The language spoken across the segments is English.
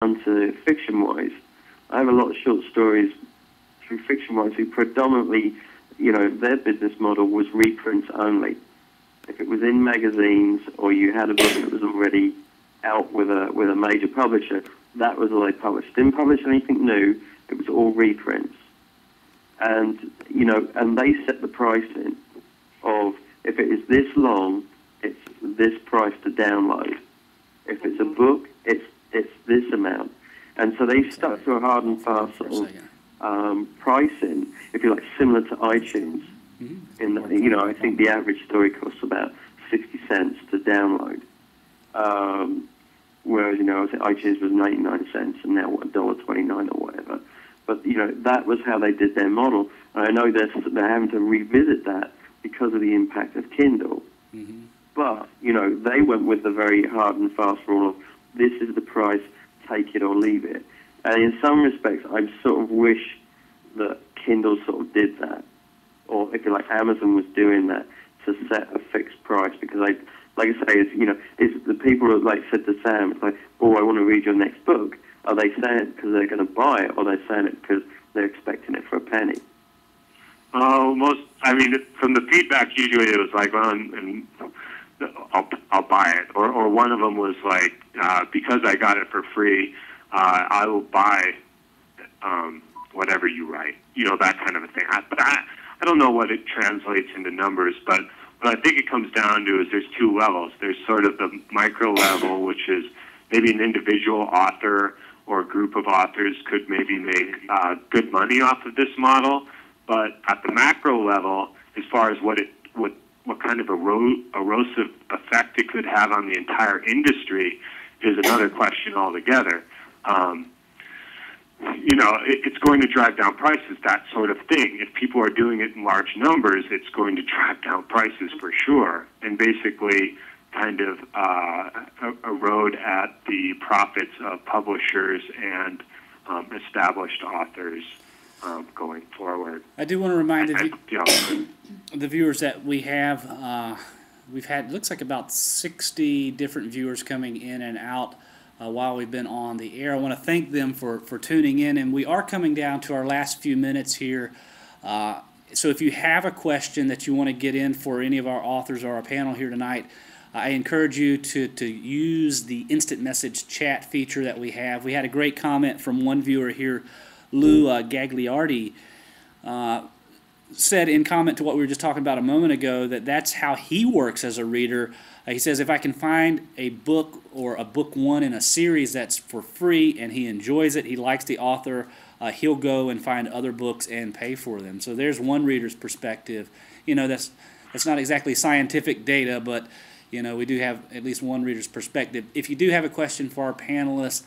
down to fiction-wise, I have a lot of short stories through fiction-wise who predominantly, their business model was reprints only. If it was in magazines or you had a book that was already out with a major publisher, that was all they published. Didn't publish anything new. It was all reprints. And, and they set the pricing of, if it is this long, it's this price to download. If it's a book, it's this amount. And so they stuck to a hard and fast sort of pricing, if you like, similar to iTunes. In that, I think the average story costs about 60 cents to download. Whereas, iTunes was 99 cents and now $1.29 or whatever. But, that was how they did their model. And I know they're having to revisit that because of the impact of Kindle. But, they went with the very hard and fast rule of this is the price, take it or leave it. And in some respects, I sort of wish that Kindle sort of did that. Or if you like, Amazon was doing that to set a fixed price. Because, like I say, it's the people who said to Sam, it's like, oh, I want to read your next book. Are they saying it because they're going to buy it, or are they saying it because they're expecting it for a penny? From the feedback, usually it was like, well, and I'll buy it. Or one of them was like, because I got it for free, I will buy whatever you write. That kind of a thing. But I don't know what it translates into numbers, but what I think it comes down to is there's two levels. There's sort of the micro level, which is maybe an individual author or a group of authors could maybe make good money off of this model. But at the macro level, as far as what kind of erosive effect it could have on the entire industry is another question altogether. It's going to drive down prices, that sort of thing. If people are doing it in large numbers, it's going to drive down prices for sure, and basically kind of erode at the profits of publishers and established authors going forward. I do want to remind the viewers that we've had, looks like about 60 different viewers coming in and out while we've been on the air. I want to thank them for tuning in, and we are coming down to our last few minutes here. So if you have a question that you want to get in for any of our authors or our panel here tonight, I encourage you to use the instant message chat feature that we have. We had a great comment from one viewer here, Lou Gagliardi, said in comment to what we were just talking about a moment ago that that's how he works as a reader. He says, if I can find a book or a book one in a series that's for free and he enjoys it, he likes the author, he'll go and find other books and pay for them. So there's one reader's perspective. That's not exactly scientific data, but we do have at least one reader's perspective. If you do have a question for our panelists,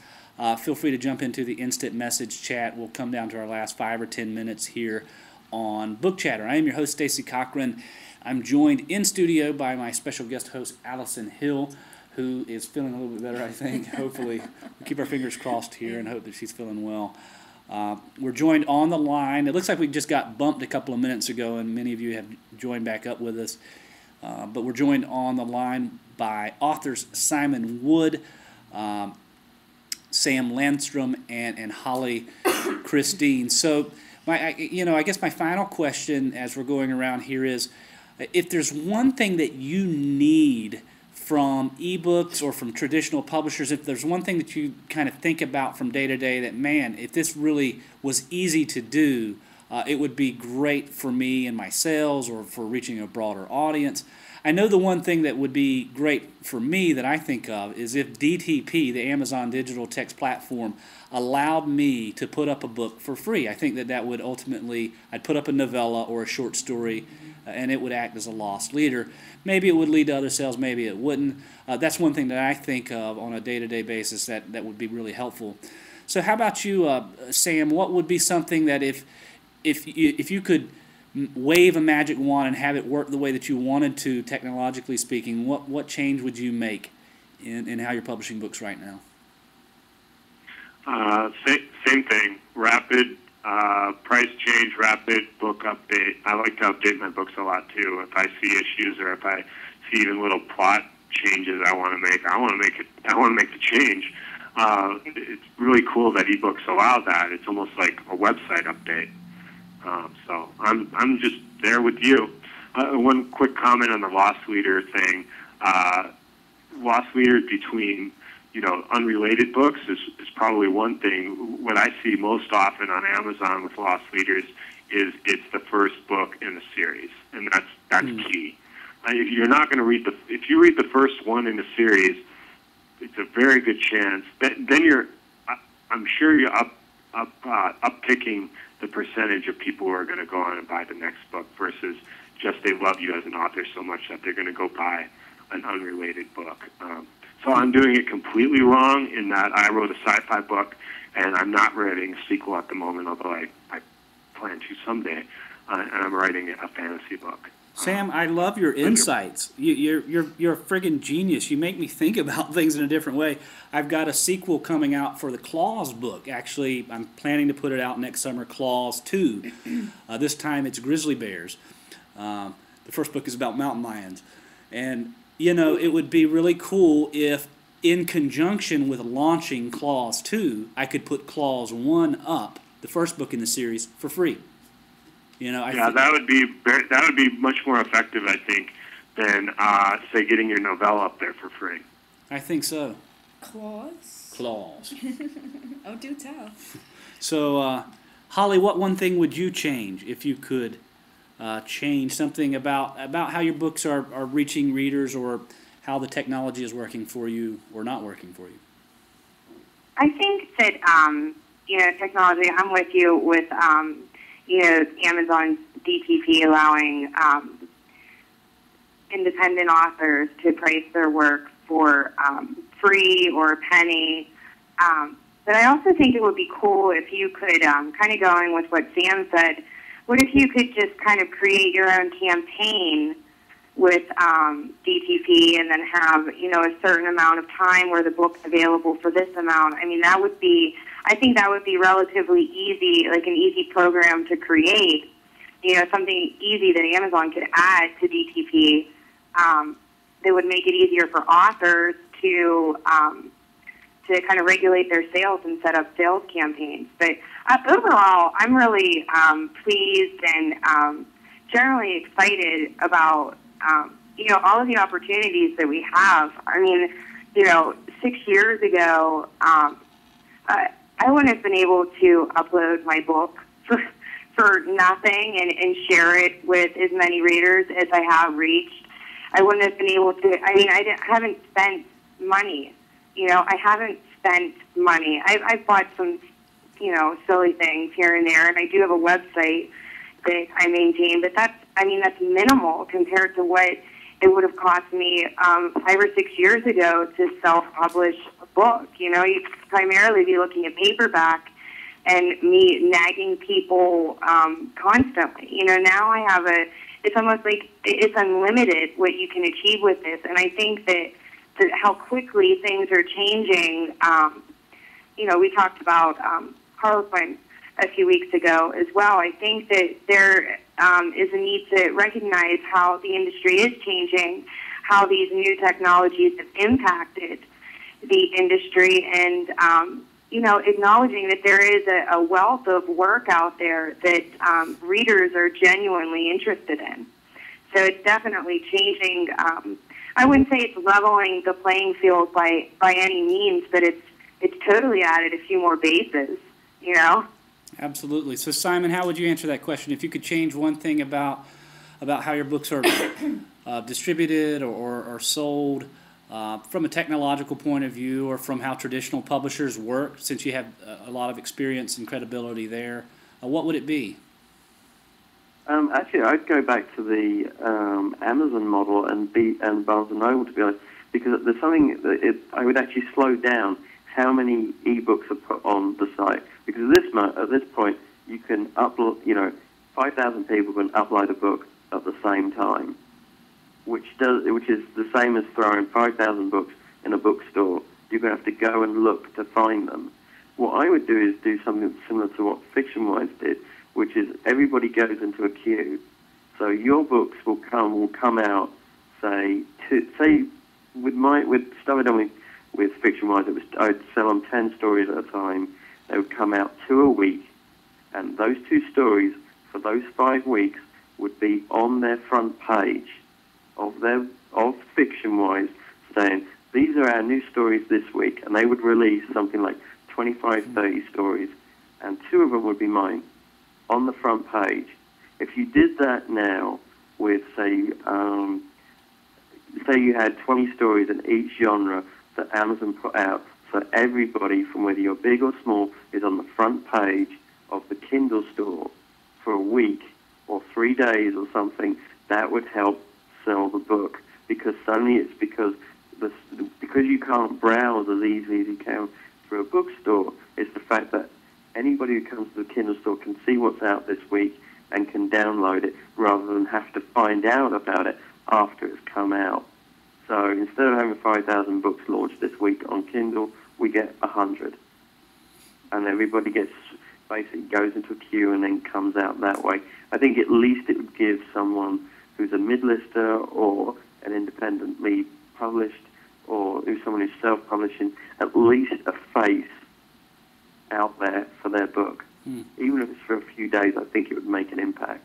feel free to jump into the instant message chat. We'll come down to our last 5 or 10 minutes here on Book Chatter. I am your host, Stacy Cochran. I'm joined in studio by my special guest host, Allison Hill, who is feeling a little bit better, I think. Hopefully, we'll keep our fingers crossed here and hope that she's feeling well. We're joined on the line. It looks like we just got bumped a couple of minutes ago, and many of you have joined back up with us. But we're joined on the line by authors Simon Wood, Sam Landstrom, and Holly Christine. So, I guess my final question as we're going around here is, if there's one thing that you need from ebooks or from traditional publishers, if there's one thing that you kind of think about from day to day that, man, if this really was easy to do, it would be great for me and my sales or for reaching a broader audience. I know the one thing that would be great for me that I think of is if DTP, the Amazon Digital Text Platform, allowed me to put up a book for free. I think that would ultimately, I'd put up a novella or a short story, and it would act as a lost leader. Maybe it would lead to other sales, maybe it wouldn't. That's one thing that I think of on a day-to-day basis that would be really helpful. So how about you, Sam? What would be something that if you could wave a magic wand and have it work the way that you wanted to, technologically speaking, what change would you make in how you're publishing books right now? Same thing. Rapid price change, rapid book update. I like to update my books a lot too. If I see issues or if I see even little plot changes I want to make the change. it's really cool that ebooks allow that. It's almost like a website update. So I'm just there with you. One quick comment on the loss leader thing. Loss leaders between unrelated books is probably one thing. What I see most often on Amazon with loss leaders is it's the first book in the series, and that's key. If you're not going to if you read the first one in the series, it's a very good chance then I'm sure you're uppicking the percentage of people who are going to go on and buy the next book versus just they love you as an author so much that they're going to go buy an unrelated book. So I'm doing it completely wrong in that I wrote a sci-fi book, and I'm not writing a sequel at the moment, although I plan to someday, and I'm writing a fantasy book. Sam, I love your insights. You're a friggin' genius. You make me think about things in a different way. I've got a sequel coming out for the Claws book. Actually, I'm planning to put it out next summer, Claws 2. This time it's grizzly bears. The first book is about mountain lions. And, it would be really cool if, in conjunction with launching Claws 2, I could put Claws 1 up, the first book in the series, for free. That would be much more effective, I think, than say getting your novella up there for free. I think so. Claws. Oh, do tell. So, Holly, what one thing would you change if you could change something about how your books are reaching readers, or how the technology is working for you or not working for you? I think that technology. I'm with you with. Amazon's DTP allowing independent authors to price their work for free or a penny. But I also think it would be cool if you could, kind of going with what Sam said, what if you could just kind of create your own campaign with DTP and then have, a certain amount of time where the book's available for this amount. I mean, I think that would be relatively easy, like an easy program to create, something easy that Amazon could add to DTP that would make it easier for authors to kind of regulate their sales and set up sales campaigns. But overall, I'm really pleased and generally excited about, all of the opportunities that we have. I mean, 6 years ago, I wouldn't have been able to upload my book for nothing and share it with as many readers as I have reached. I wouldn't have been able to, I haven't spent money. I haven't spent money. I've bought some, silly things here and there, and I do have a website that I maintain, but that's minimal compared to what it would have cost me 5 or 6 years ago to self-publish a book. You'd primarily be looking at paperback and me nagging people constantly. Now I have it's almost like it's unlimited what you can achieve with this. And I think that how quickly things are changing, we talked about Harlequin a few weeks ago as well. I think that there is a need to recognize how the industry is changing, how these new technologies have impacted the industry, and acknowledging that there is a wealth of work out there that readers are genuinely interested in. So it's definitely changing. I wouldn't say it's leveling the playing field by any means, but it's totally added a few more bases. Absolutely. So, Simon, how would you answer that question? If you could change one thing about how your books are distributed or sold from a technological point of view, or from how traditional publishers work, since you have a lot of experience and credibility there, what would it be? Actually, I'd go back to the Amazon model and Barnes & Noble, to be honest, because there's something that I would actually slow down how many ebooks are put on the site. Because at this point, you can upload, 5,000 people can upload a book at the same time, which is the same as throwing 5,000 books in a bookstore. You're going to have to go and look to find them. What I would do is do something similar to what Fiction-Wise did, which is everybody goes into a queue. So your books will come out, say with Stuff I Don't with Fiction-Wise, I'd sell them 10 stories at a time. They would come out 2 a week, and those 2 stories for those 5 weeks would be on their front page of Fiction-Wise, saying, these are our new stories this week, and they would release something like 25, 30 stories, and 2 of them would be mine on the front page. If you did that now with, say you had 20 stories in each genre that Amazon put out, so everybody, from whether you're big or small, is on the front page of the Kindle store for a week or 3 days or something, that would help sell the book. Because suddenly it's because you can't browse as easily as you can through a bookstore, it's the fact that anybody who comes to the Kindle store can see what's out this week and can download it rather than have to find out about it after it's come out. So instead of having 5,000 books launched this week on Kindle, we get 100. And everybody basically goes into a queue and then comes out that way. I think at least it would give someone who's a mid-lister or an independently published or who's someone who's self-publishing at least a face out there for their book. Even if it's for a few days, I think it would make an impact.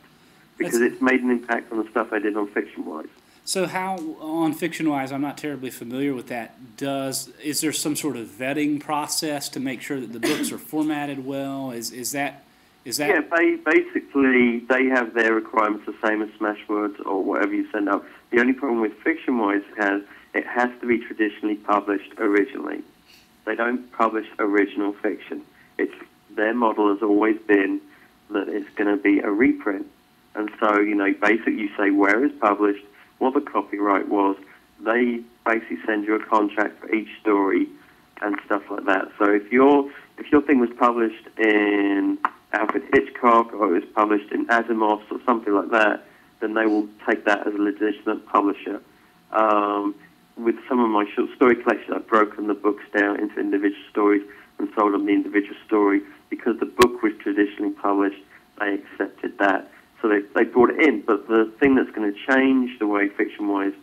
Because it's made an impact on the stuff I did on Fiction-Wise. So how, on Fiction-Wise, I'm not terribly familiar with that, is there some sort of vetting process to make sure that the books are formatted well? Is that... Yeah, basically, they have their requirements the same as Smashwords or whatever you send out. The only problem with Fiction-Wise it has to be traditionally published originally. They don't publish original fiction. Their model has always been that it's going to be a reprint. And so, basically you say where it's published, what the copyright was. They basically send you a contract for each story and stuff like that. So if your thing was published in Alfred Hitchcock or it was published in Asimov's or something like that, then they will take that as a legitimate publisher. With some of my short story collections, I've broken the books down into individual stories and sold them the individual story. Because the book was traditionally published, they accepted that. So they brought it in. But the thing that's going to change the way Fiction-Wise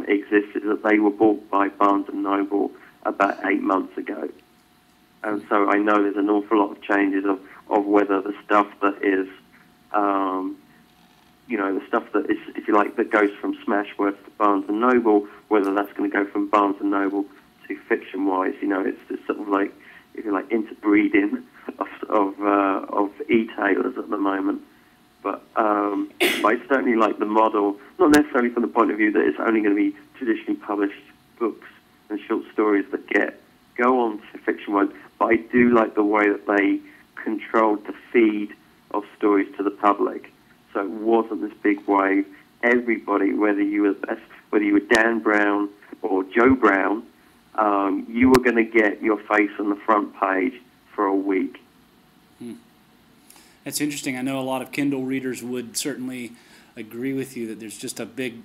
exists is that they were bought by Barnes & Noble about 8 months ago. And so I know there's an awful lot of changes of whether the stuff that is, the stuff that is, if you like, that goes from Smashwords to Barnes & Noble, whether that's going to go from Barnes & Noble to Fiction-Wise. It's sort of like, if you like, interbreeding of e-tailers at the moment. But I certainly like the model, not necessarily from the point of view that it's only going to be traditionally published books and short stories that go on to Fiction-Wise, but I do like the way that they controlled the feed of stories to the public. So it wasn't this big wave. Everybody, whether you were Dan Brown or Joe Brown, you were going to get your face on the front page for a week. That's interesting. I know a lot of Kindle readers would certainly agree with you that there's just a big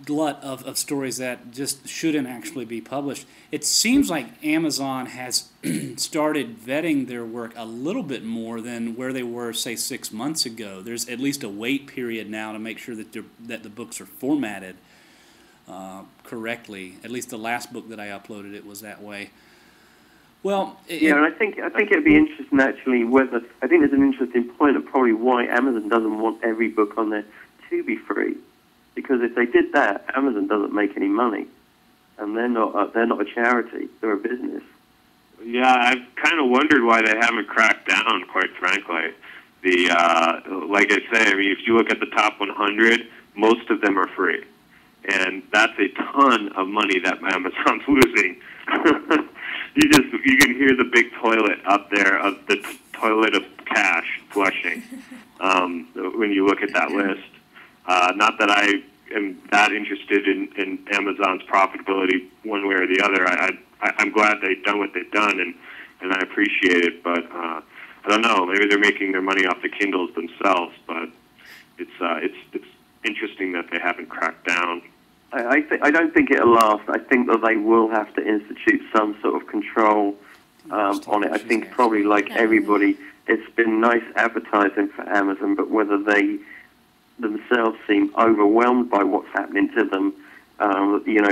glut of stories that just shouldn't actually be published. It seems like Amazon has started vetting their work a little bit more than where they were, say, 6 months ago. There's at least a wait period now to make sure that the books are formatted correctly. At least the last book that I uploaded, it was that way. Well, and I think it'd be interesting actually I think there's an interesting point of probably why Amazon doesn't want every book on there to be free, because if they did that, Amazon doesn't make any money, and they're not a charity, they're a business. Yeah, I've kind of wondered why they haven't cracked down, quite frankly. Like I say, I mean, if you look at the top 100, most of them are free, and that's a ton of money that Amazon's losing. You can hear the big toilet up there, of the toilet of cash flushing when you look at that list. Not that I am that interested in Amazon's profitability one way or the other. I'm glad they've done what they've done, and I appreciate it. But I don't know. Maybe they're making their money off the Kindles themselves. But it's interesting that they haven't cracked down. I don't think it'll last. I think that they will have to institute some sort of control on it. I think probably like everybody, it's been nice advertising for Amazon, but whether they themselves seem overwhelmed by what's happening to them,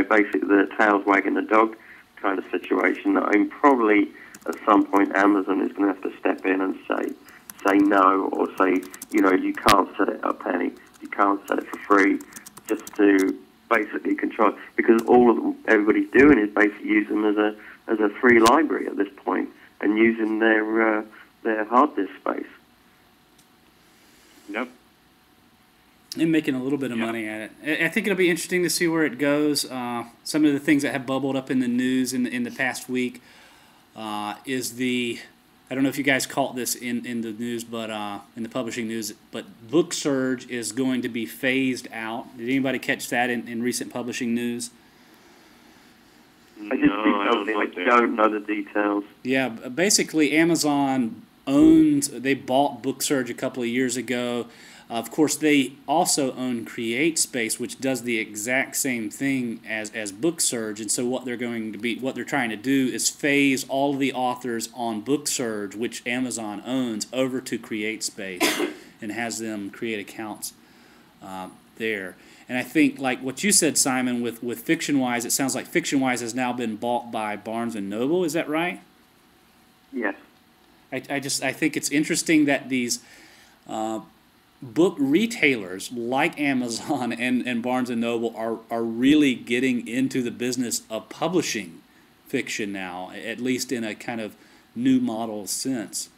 basically the tail's wagging the dog. kind of situation. I mean, probably at some point Amazon is going to have to step in and say no, or say, you can't sell it at a penny, you can't sell it for free, just to basically control, because everybody's doing is basically using them as a free library at this point, and using their hard disk space. Yep. And making a little bit of money at it. I think it'll be interesting to see where it goes. Some of the things that have bubbled up in the news in the past week is I don't know if you guys caught this in the news, but in the publishing news, but BookSurge is going to be phased out. Did anybody catch that in recent publishing news? I don't know the details. Yeah, basically Amazon they bought BookSurge a couple of years ago. Of course, they also own CreateSpace, which does the exact same thing as BookSurge. And so what they're trying to do is phase all of the authors on BookSurge, which Amazon owns, over to CreateSpace and has them create accounts there. And I think, like what you said, Simon, with FictionWise, it sounds like FictionWise has now been bought by Barnes & Noble. Is that right? Yes. I think it's interesting that these book retailers like Amazon and Barnes & Noble are really getting into the business of publishing fiction now, at least in a kind of new model sense.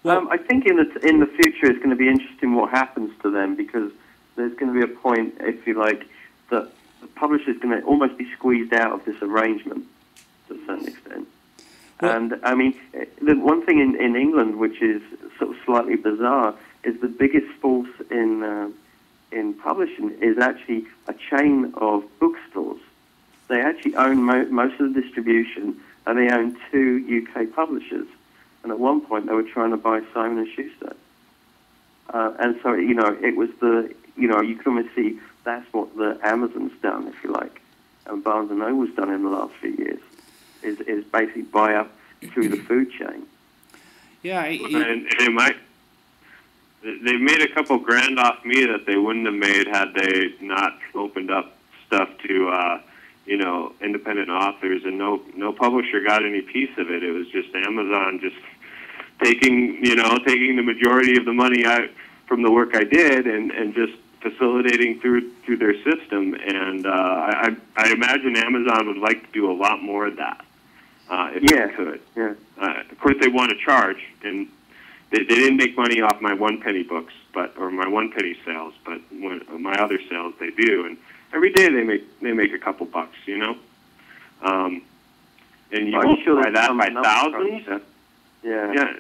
Well, I think in the future it's going to be interesting what happens to them, because there's going to be a point, if you like, that the publisher is going to almost be squeezed out of this arrangement to a certain extent. Well, and I mean, the one thing in England which is sort of slightly bizarre is the biggest force in publishing is actually a chain of bookstores. They actually own most of the distribution, and they own 2 UK publishers. And at one point, they were trying to buy Simon & Schuster. And so, it was you can almost see that's what the Amazon's done, if you like, and Barnes & Noble's done in the last few years, is basically buy up through the food chain. Yeah, and they've made a couple grand off me that they wouldn't have made had they not opened up stuff to, independent authors, and no publisher got any piece of it. It was just Amazon just taking the majority of the money from the work I did and just facilitating through their system. And I imagine Amazon would like to do a lot more of that if they could. Yeah. Of course, they want to charge, and they didn't make money off my 1-penny books, or my 1-penny sales, but my other sales they do, and every day they make a couple bucks, and you multiply that by thousands. Yeah.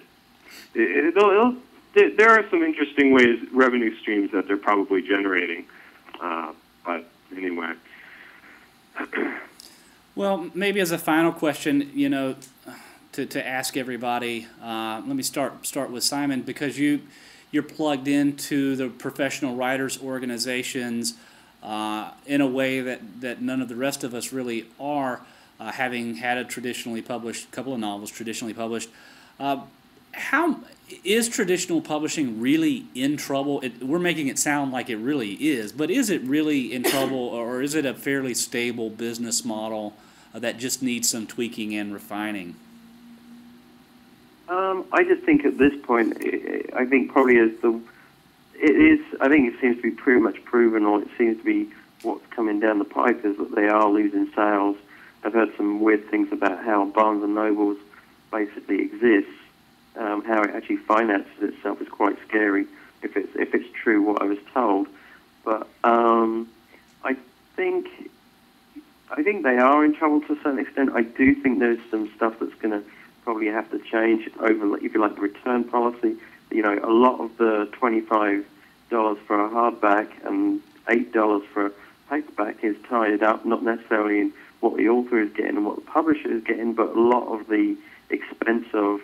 There are some interesting revenue streams that they're probably generating, but anyway. Well, maybe as a final question, to ask everybody, let me start with Simon, because you're plugged into the professional writers organizations in a way that none of the rest of us really are, having had a couple of novels traditionally published. How is traditional publishing really in trouble? We're making it sound like it really is, but is it really in trouble, or is it a fairly stable business model that just needs some tweaking and refining? I just think at this point, I think probably I think it seems to be pretty much proven, or it seems to be what's coming down the pipe, is that they are losing sales. I've heard some weird things about how Barnes & Noble's basically exists. How it actually finances itself is quite scary if it's true what I was told. But I think they are in trouble to a certain extent. I do think there's some stuff that's going to probably have to change over, if you like, the return policy. A lot of the $25 for a hardback and $8 for a paperback is tied up not necessarily in what the author is getting and what the publisher is getting, but a lot of the expense of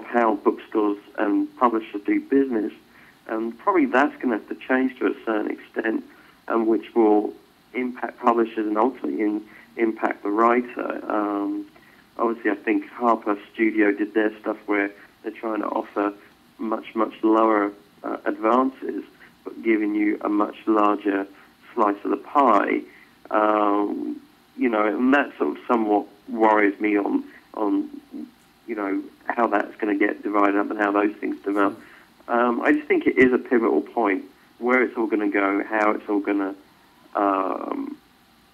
how bookstores and publishers do business. And probably that's going to have to change to a certain extent, which will impact publishers and ultimately impact the writer. Obviously, I think Harper Studio did their stuff where they're trying to offer much, much lower advances, but giving you a much larger slice of the pie. you know, and that sort of somewhat worries me on you know, how that's going to get divided up and how those things develop. I just think it is a pivotal point where it's all going to go, how it's all going to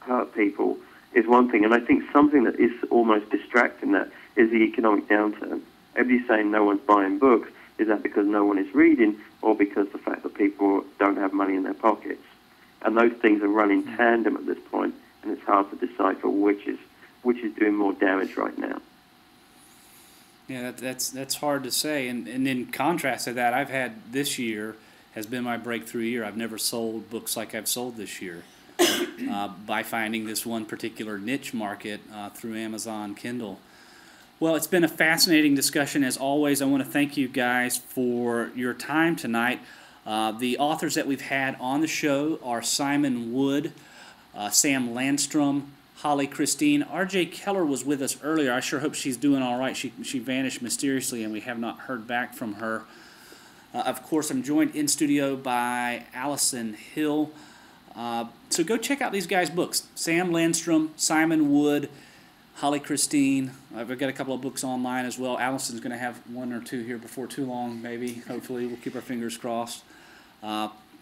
hurt people is one thing. And I think something that is almost distracting that is the economic downturn. Everybody's saying no one's buying books. Is that because no one is reading, or because the fact that people don't have money in their pockets? And those things are running tandem at this point, and it's hard to decipher which is doing more damage right now. Yeah, that's hard to say. And in contrast to that, I've had this year has been my breakthrough year. I've never sold books like I've sold this year by finding this one particular niche market through Amazon Kindle. Well, it's been a fascinating discussion as always. I want to thank you guys for your time tonight. The authors that we've had on the show are Simon Wood, Sam Landstrom, Holly Christine. R.J. Keller was with us earlier. I sure hope she's doing all right. She vanished mysteriously, and we have not heard back from her. Of course, I'm joined in studio by Allison Hill. So go check out these guys' books. Sam Landstrom, Simon Wood, Holly Christine. I've got a couple of books online as well. Allison's going to have one or two here before too long, maybe. Hopefully, we'll keep our fingers crossed.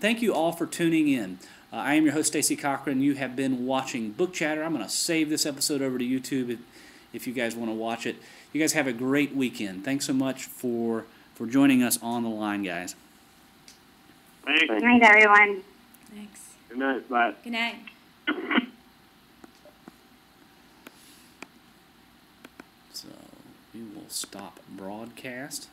Thank you all for tuning in. I am your host, Stacy Cochran. You have been watching Book Chatter. I'm going to save this episode over to YouTube if you guys want to watch it. You guys have a great weekend. Thanks so much for joining us on the line, guys. Thanks. Good night, everyone. Thanks. Good night. Bye. Good night. So we will stop broadcast.